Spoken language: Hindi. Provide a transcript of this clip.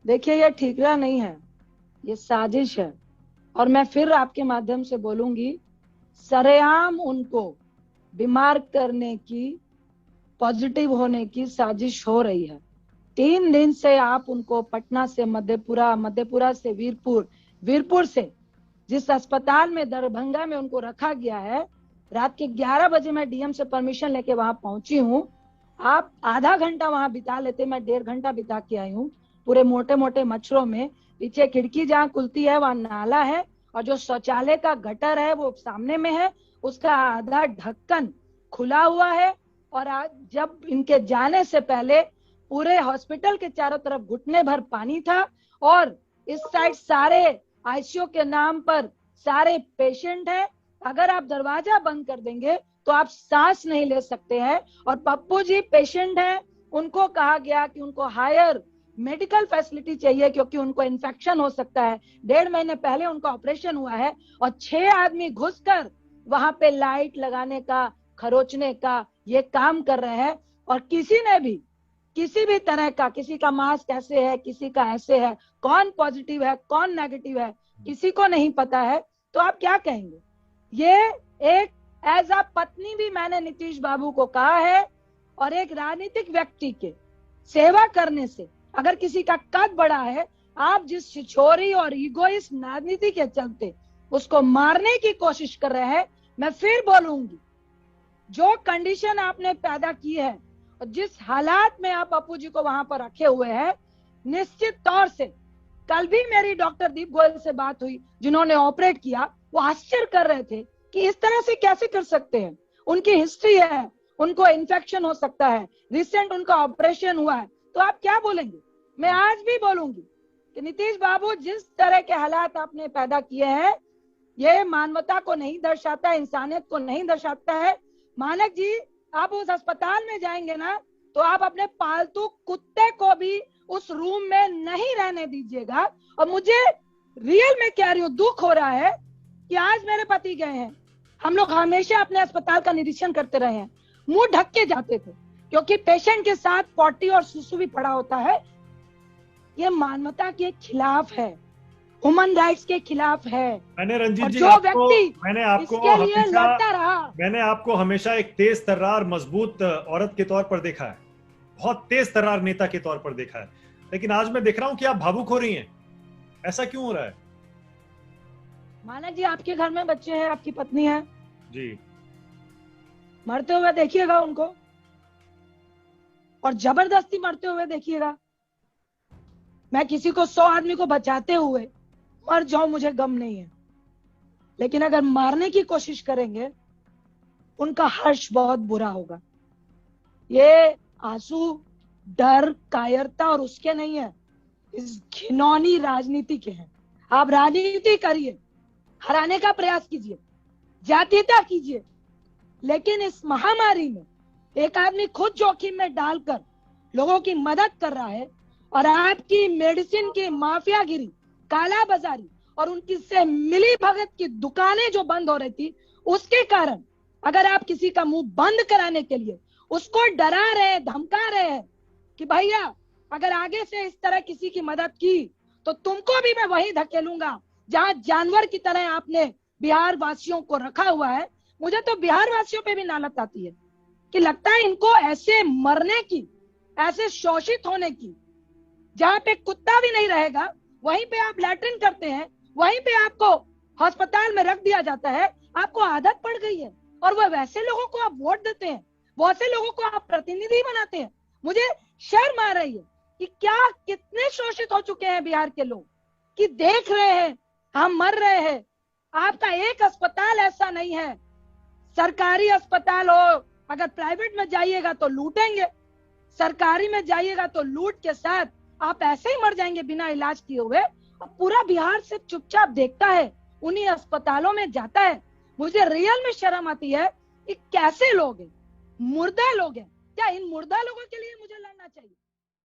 देखिए, ये ठीकरा नहीं है, ये साजिश है। और मैं फिर आपके माध्यम से बोलूंगी, सरेआम उनको बीमार करने की, पॉजिटिव होने की साजिश हो रही है। 3 दिन से आप उनको पटना से मधेपुरा, मधेपुरा से वीरपुर, वीरपुर से जिस अस्पताल में दरभंगा में उनको रखा गया है, रात के 11 बजे मैं डीएम से परमिशन लेके वहां पहुंची हूँ। आप आधा घंटा वहां बिता लेते, मैं 1.5 घंटा बिता के आई हूँ। पूरे मोटे मोटे मच्छरों में, पीछे खिड़की जहाँ खुलती है वहां नाला है, और जो शौचालय का गटर है वो सामने में है, उसका आधा ढक्कन खुला हुआ है। और आज जब इनके जाने से पहले पूरे हॉस्पिटल के चारों तरफ घुटने भर पानी था, और इस साइड सारे आईसीयू के नाम पर सारे पेशेंट हैं। अगर आप दरवाजा बंद कर देंगे तो आप सांस नहीं ले सकते हैं। और पप्पू जी पेशेंट हैं, उनको कहा गया कि उनको हायर मेडिकल फैसिलिटी चाहिए क्योंकि उनको इन्फेक्शन हो सकता है। 1.5 महीने पहले उनका ऑपरेशन हुआ है, और 6 आदमी घुसकर वहां पे लाइट लगाने का, खरोचने का ये काम कर रहे हैं। और किसी ने भी किसी भी तरह का, किसी का मास्क ऐसे है, किसी का ऐसे है, कौन पॉजिटिव है कौन नेगेटिव है किसी को नहीं पता है। तो आप क्या कहेंगे? ये एक एज अ पत्नी भी मैंने नीतीश बाबू को कहा है, और एक राजनीतिक व्यक्ति के सेवा करने से अगर किसी का कद बड़ा है, आप जिस छिछोरी और इगोइस्ट राजनीति के चलते उसको मारने की कोशिश कर रहे हैं। मैं फिर बोलूंगी, जो कंडीशन आपने पैदा की है और जिस हालात में आप पप्पू जी को वहां पर रखे हुए हैं, निश्चित तौर से कल भी मेरी डॉक्टर दीप गोयल से बात हुई जिन्होंने ऑपरेट किया, वो आश्चर्य कर रहे थे कि इस तरह से कैसे कर सकते हैं। उनकी हिस्ट्री है, उनको इन्फेक्शन हो सकता है, रिसेंट उनका ऑपरेशन हुआ है। तो आप क्या बोलेंगे? मैं आज भी बोलूंगी कि नीतीश बाबू, जिस तरह के हालात आपने पैदा किए हैं, ये मानवता को नहीं दर्शाता है, इंसानियत को नहीं दर्शाता है। मानक जी, आप उस अस्पताल में जाएंगे ना, तो आप अपने पालतू कुत्ते को भी उस रूम में नहीं रहने दीजिएगा। और मुझे रियल में कह रही हूँ, दुख हो रहा है कि आज मेरे पति गए हैं। हम लोग हमेशा अपने अस्पताल का निरीक्षण करते रहे हैं, मुंह ढक के जाते थे, क्योंकि पेशेंट के साथ पॉटी और सुसु भी पड़ा होता है। ये मानवता के खिलाफ है, ह्यूमन राइट्स के खिलाफ है। मैंने रंजीत और जी जो व्यक्ति इसके लिए हमेशा लड़ता रहा, मैंने आपको हमेशा एक तेज तर्रार मजबूत औरत के तौर पर देखा है, बहुत तेज तर्रार नेता के तौर पर देखा है। लेकिन आज मैं देख रहा हूं कि आप भावुक हो रही हैं। ऐसा क्यों हो रहा है? मानक जी, आपके घर में बच्चे हैं, आपकी पत्नी है जी, मरते हुए देखिएगा उनको, और जबरदस्ती मरते हुए देखिएगा। मैं किसी को 100 आदमी को बचाते हुए मर जाऊं, मुझे गम नहीं है, लेकिन अगर मारने की कोशिश करेंगे, उनका हर्ष बहुत बुरा होगा। ये आंसू डर, कायरता और उसके नहीं है, इस घिनौनी राजनीति के हैं। आप राजनीति करिए, हराने का प्रयास कीजिए, जातीयता कीजिए, लेकिन इस महामारी में एक आदमी खुद जोखिम में डालकर लोगों की मदद कर रहा है, और आपकी मेडिसिन की माफियागिरी, काला बाजारी और उनकी से मिली भगत की दुकानें जो बंद हो रही थी, उसके कारण अगर आप किसी का मुंह बंद कराने के लिए उसको डरा रहे, धमका रहे हैं कि भैया अगर आगे से इस तरह किसी की मदद की तो तुमको भी मैं वही धकेलूंगा जहां जानवर की तरह आपने बिहार वासियों को रखा हुआ है। मुझे तो बिहार वासियों पे भी नालत आती है कि लगता है इनको ऐसे मरने की, ऐसे शोषित होने की, जहां पे कुत्ता भी नहीं रहेगा वहीं पे आप लैट्रिन करते हैं, वहीं पे आपको अस्पताल में रख दिया जाता है। आपको आदत पड़ गई है, और वह वैसे लोगों को आप वोट देते हैं, वैसे लोगों को आप प्रतिनिधि बनाते हैं। मुझे शर्म आ रही है कि क्या कितने शोषित हो चुके हैं बिहार के लोग, कि देख रहे हैं हम मर रहे हैं। आपका एक अस्पताल ऐसा नहीं है, सरकारी अस्पताल हो, अगर प्राइवेट में जाइएगा तो लूटेंगे, सरकारी में जाइएगा तो लूट के साथ आप ऐसे ही मर जाएंगे बिना इलाज किए हुए। और पूरा बिहार से चुपचाप देखता है, उन्हीं अस्पतालों में जाता है। मुझे रियल में शर्म आती है कि कैसे लोग हैं, मुर्दा लोग हैं। क्या इन मुर्दा लोगों के लिए मुझे लड़ना चाहिए?